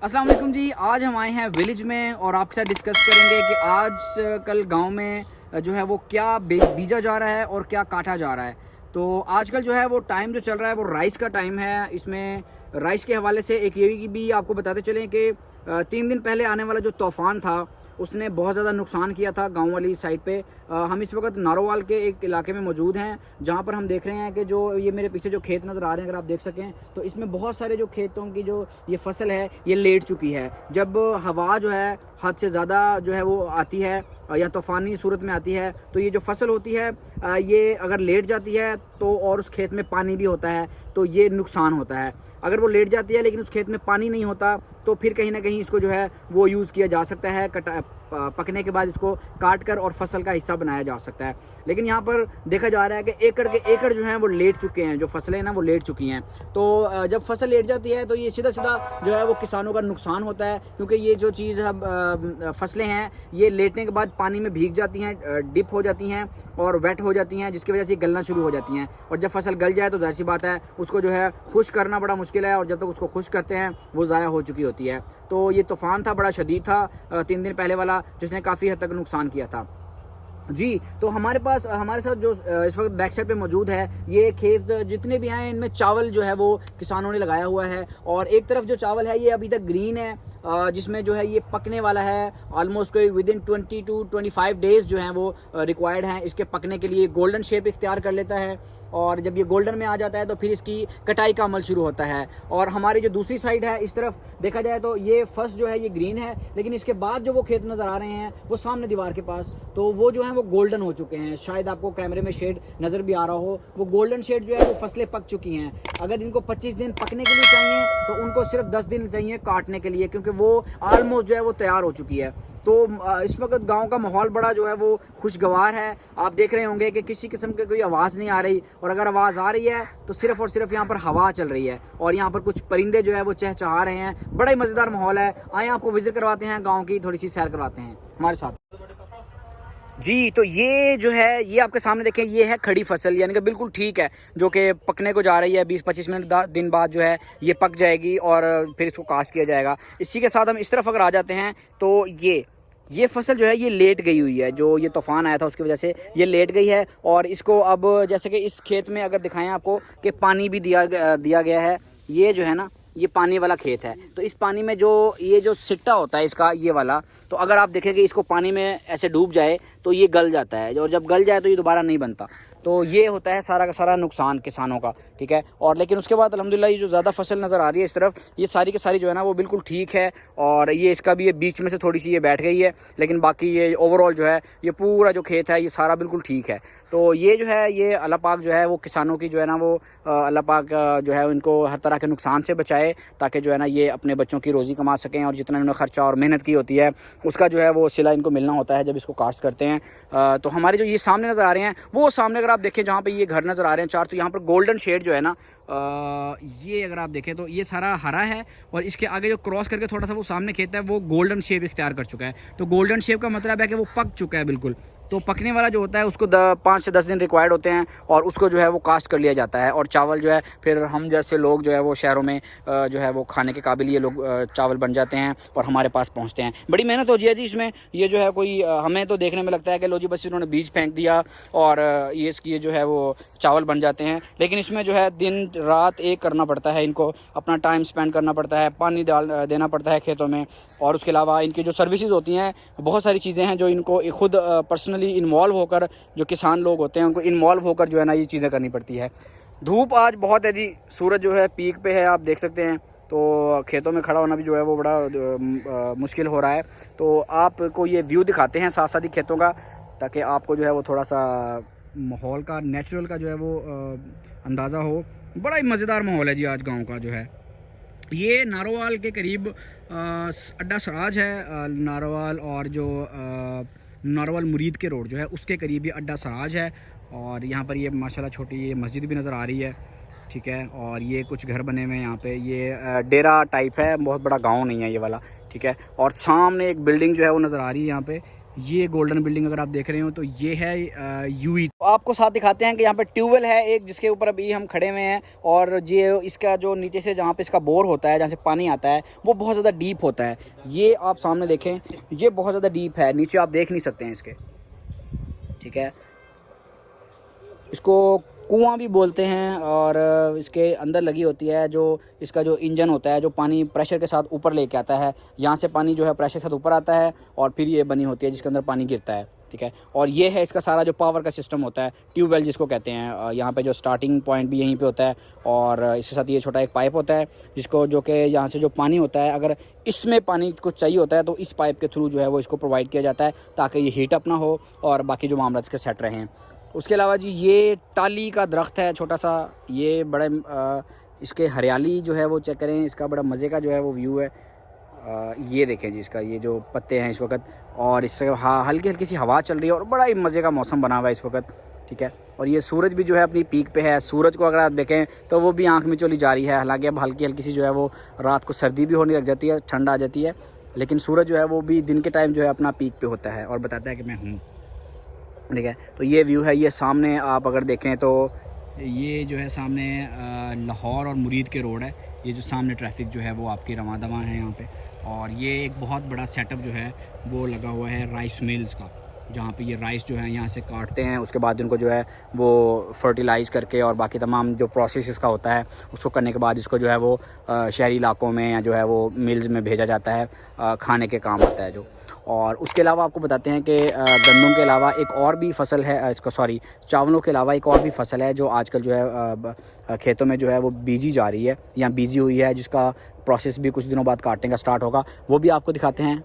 अस्सलाम वालेकुम जी। आज हम आए हैं विलेज में और आपके साथ डिस्कस करेंगे कि आज कल गांव में जो है वो क्या बीजा जा रहा है और क्या काटा जा रहा है। तो आजकल जो है वो टाइम जो चल रहा है वो राइस का टाइम है। इसमें राइस के हवाले से एक ये भी आपको बताते चलें कि 3 दिन पहले आने वाला जो तूफ़ान था उसने बहुत ज़्यादा नुकसान किया था गांव वाली साइड पे। हम इस वक्त नारोवाल के एक इलाके में मौजूद हैं जहां पर हम देख रहे हैं कि जो ये मेरे पीछे जो खेत नज़र आ रहे हैं, अगर आप देख सकें तो इसमें बहुत सारे जो खेतों की जो ये फसल है ये लेट चुकी है। जब हवा जो है हद से ज़्यादा जो है वो आती है या तूफ़ानी सूरत में आती है तो ये जो फसल होती है ये अगर लेट जाती है तो और उस खेत में पानी भी होता है तो ये नुकसान होता है। अगर वो लेट जाती है लेकिन उस खेत में पानी नहीं होता तो फिर कहीं ना कहीं इसको जो है वो यूज़ किया जा सकता है। पकने के बाद इसको काट कर और फसल का हिस्सा बनाया जा सकता है। लेकिन यहाँ पर देखा जा रहा है कि एकड़ के एकड़ जो हैं वो लेट चुके हैं, जो फसलें ना वो लेट चुकी हैं। तो जब फसल लेट जाती है तो ये सीधा सीधा जो है वो किसानों का नुकसान होता है, क्योंकि ये जो चीज़ फसलें हैं ये लेटने के बाद पानी में भीग जाती हैं, डिप हो जाती हैं और वेट हो जाती हैं, जिसकी वजह से गलना शुरू हो जाती हैं। और जब फसल गल जाए तो जाहिर सी बात है उसको जो है खुश करना बड़ा मुश्किल है, और जब तक उसको खुश करते हैं वो ज़ाया हो चुकी होती है। तो ये तूफ़ान था, बड़ा शदीद था 3 दिन पहले वाला, जिसने काफ़ी हद तक नुकसान किया था जी। तो हमारे साथ जो इस वक्त बैक साइड पे मौजूद है, ये खेत जितने भी हैं इनमें चावल जो है वो किसानों ने लगाया हुआ है। और एक तरफ जो चावल है ये अभी तक ग्रीन है, जिसमें जो है ये पकने वाला है। ऑलमोस्ट कोई विदिन 20 to 25 डेज़ जो हैं वो रिक्वायर्ड हैं इसके पकने के लिए। गोल्डन शेप इख्तियार कर लेता है और जब ये गोल्डन में आ जाता है तो फिर इसकी कटाई का अमल शुरू होता है। और हमारी जो दूसरी साइड है इस तरफ देखा जाए तो ये फर्स्ट जो है ये ग्रीन है, लेकिन इसके बाद जो वो खेत नज़र आ रहे हैं वो सामने दीवार के पास, तो वो जो है वो गोल्डन हो चुके हैं। शायद आपको कैमरे में शेड नज़र भी आ रहा हो, वो गोल्डन शेड जो है वो फसलें पक चुकी हैं। अगर इनको 25 दिन पकने के लिए चाहिए तो उनको सिर्फ 10 दिन चाहिए काटने के लिए, क्योंकि वो ऑलमोस्ट जो है वो तैयार हो चुकी है। तो इस वक्त गांव का माहौल बड़ा जो है वो खुशगवार है। आप देख रहे होंगे कि किसी किस्म की कोई आवाज़ नहीं आ रही, और अगर आवाज़ आ रही है तो सिर्फ़ और सिर्फ यहाँ पर हवा चल रही है और यहाँ पर कुछ परिंदे जो है वो चहचहा रहे हैं। बड़ा ही मज़ेदार माहौल है। आए आपको विज़िट करवाते हैं गाँव की, थोड़ी सी सैर करवाते हैं हमारे साथ जी। तो ये जो है ये आपके सामने देखें, ये है खड़ी फसल, यानी कि बिल्कुल ठीक है, जो कि पकने को जा रही है। 20-25 दिन बाद जो है ये पक जाएगी और फिर इसको कास्ट किया जाएगा। इसी के साथ हम इस तरफ अगर आ जाते हैं तो ये फसल जो है ये लेट गई हुई है। जो ये तूफ़ान आया था उसकी वजह से ये लेट गई है। और इसको अब जैसे कि इस खेत में अगर दिखाएं आपको कि पानी भी दिया गया है। ये जो है ना ये पानी वाला खेत है, तो इस पानी में जो ये जो सिट्टा होता है इसका ये वाला, तो अगर आप देखें कि इसको पानी में ऐसे डूब जाए तो ये गल जाता है, और जब गल जाए तो ये दोबारा नहीं बनता। तो ये होता है सारा का सारा नुकसान किसानों का, ठीक है। और लेकिन उसके बाद अल्हम्दुलिल्लाह ये जो ज़्यादा फसल नज़र आ रही है इस तरफ, ये सारी की सारी जो है ना वो बिल्कुल ठीक है। और ये इसका भी ये बीच में से थोड़ी सी ये बैठ गई है, लेकिन बाकी ये ओवरऑल जो है ये पूरा जो खेत है ये सारा बिल्कुल ठीक है। तो ये जो है ये अल्लाह पाक जो है वो किसानों की जो है ना वो अल्लाह पाक जो है उनको हर तरह के नुकसान से बचाए, ताकि जो है ना ये अपने बच्चों की रोज़ी कमा सकें। और जितना इन्होंने ख़र्चा और मेहनत की होती है उसका जो है वो सिला इनको मिलना होता है जब इसको कास्ट करते हैं। तो हमारे जो ये सामने नज़र आ रहे हैं वो सामने अगर आप देखें जहाँ पे ये घर नज़र आ रहे हैं 4, तो यहाँ पर गोल्डन शेड जो है ना ये अगर आप देखें तो ये सारा हरा है, और इसके आगे जो क्रॉस करके थोड़ा सा वो सामने खेत है वो गोल्डन शेप इख्तियार कर चुका है। तो गोल्डन शेप का मतलब है कि वो पक चुका है बिल्कुल। तो पकने वाला जो होता है उसको 5 से 10 दिन रिक्वायर्ड होते हैं, और उसको जो है वो कास्ट कर लिया जाता है। और चावल जो है फिर हम जैसे लोग जो है वो शहरों में जो है वो खाने के काबिल ये लोग चावल बन जाते हैं और हमारे पास पहुंचते हैं। बड़ी मेहनत हो जी इसमें। ये जो है कोई हमें तो देखने में लगता है कि लो जी बस इन्होंने बीज फेंक दिया और ये इसकी जो है वो चावल बन जाते हैं, लेकिन इसमें जो है दिन रात एक करना पड़ता है। इनको अपना टाइम स्पेंड करना पड़ता है, पानी देना पड़ता है खेतों में, और उसके अलावा इनकी जो सर्विसेज होती हैं बहुत सारी चीज़ें हैं जो इनको खुद पर्सनली इन्वॉल्व होकर, जो किसान लोग होते हैं उनको इन्वॉल्व होकर जो है ना ये चीज़ें करनी पड़ती है। धूप आज बहुत है जी, सूरज जो है पीक पे है, आप देख सकते हैं। तो खेतों में खड़ा होना भी जो है वो बड़ा मुश्किल हो रहा है। तो आपको ये व्यू दिखाते हैं साथ साथ ही खेतों का, ताकि आपको जो है वो थोड़ा सा माहौल का, नेचुरल का जो है वो अंदाज़ा हो। बड़ा ही मज़ेदार माहौल है जी आज गांव का जो है। ये नारोवाल के करीब अड्डा सराज है, नारोवाल और जो नारोवाल मुरीद के रोड जो है उसके करीब ये अड्डा सराज है। और यहाँ पर ये माशाल्लाह छोटी ये मस्जिद भी नज़र आ रही है, ठीक है। और ये कुछ घर बने हुए हैं यहाँ पे, ये डेरा टाइप है, बहुत बड़ा गांव नहीं है ये वाला, ठीक है। और सामने एक बिल्डिंग जो है वो नज़र आ रही है यहाँ पे, ये गोल्डन बिल्डिंग अगर आप देख रहे हो तो ये है यूई। तो आपको साथ दिखाते हैं कि यहाँ पे ट्यूबवेल है एक, जिसके ऊपर अभी हम खड़े हुए हैं। और ये इसका जो नीचे से जहाँ पे इसका बोर होता है, जहाँ से पानी आता है, वो बहुत ज़्यादा डीप होता है। ये आप सामने देखें, ये बहुत ज़्यादा डीप है, नीचे आप देख नहीं सकते हैं इसके, ठीक है। इसको कुआं भी बोलते हैं। और इसके अंदर लगी होती है जो इसका जो इंजन होता है, जो पानी प्रेशर के साथ ऊपर लेके आता है। यहाँ से पानी जो है प्रेशर के साथ ऊपर आता है और फिर ये बनी होती है जिसके अंदर पानी गिरता है, ठीक है। और ये है इसका सारा जो पावर का सिस्टम होता है, ट्यूबवेल जिसको कहते हैं। यहाँ पे जो स्टार्टिंग पॉइंट भी यहीं पे होता है और इसके साथ ये छोटा एक पाइप होता है जिसको, जो कि यहाँ से जो पानी होता है, अगर इसमें पानी कुछ चाहिए होता है तो इस पाइप के थ्रू जो है वो इसको प्रोवाइड किया जाता है, ताकि ये हीट अप ना हो और बाकी जो मामला इसके सेट रहें। उसके अलावा जी ये टाली का दरख्त है छोटा सा, ये बड़े इसके हरियाली जो है वो चेक करें, इसका बड़ा मज़े का जो है वो व्यू है। ये देखें जी, इसका ये जो पत्ते हैं इस वक्त, और इससे हल्की हल्की सी हवा चल रही है और बड़ा ही मज़े का मौसम बना हुआ है इस वक्त, ठीक है। और ये सूरज भी जो है अपनी पीक पे है। सूरज को अगर आप देखें तो वो भी आँख में चली जा रही है। हालांकि अब हल्की हल्की सी जो है वो रात को सर्दी भी होने लग जाती है, ठंड आ जाती है, लेकिन सूरज जो है वो भी दिन के टाइम जो है अपना पीक पे होता है और बताता है कि मैं हूँ, ठीक है। तो ये व्यू है। ये सामने आप अगर देखें तो ये जो है सामने लाहौर और मुरीद के रोड है। ये जो सामने ट्रैफिक जो है वो आपकी रवां दवां है यहाँ पे। और ये एक बहुत बड़ा सेटअप जो है वो लगा हुआ है राइस मिल्स का, जहाँ पे ये राइस जो है यहाँ से काटते हैं, उसके बाद उनको जो है वो फर्टिलाइज़ करके और बाकी तमाम जो प्रोसेस इसका होता है उसको करने के बाद इसको जो है वो शहरी इलाकों में या जो है वो मिल्स में भेजा जाता है, खाने के काम आता है जो। और उसके अलावा आपको बताते हैं कि गंदम के अलावा एक और भी फसल है, इसका सॉरी चावलों के अलावा एक और भी फसल है जो आजकल जो है खेतों में जो है वो बीजी जा रही है या बीजी हुई है, जिसका प्रोसेस भी कुछ दिनों बाद काटने का स्टार्ट होगा, वो भी आपको दिखाते हैं।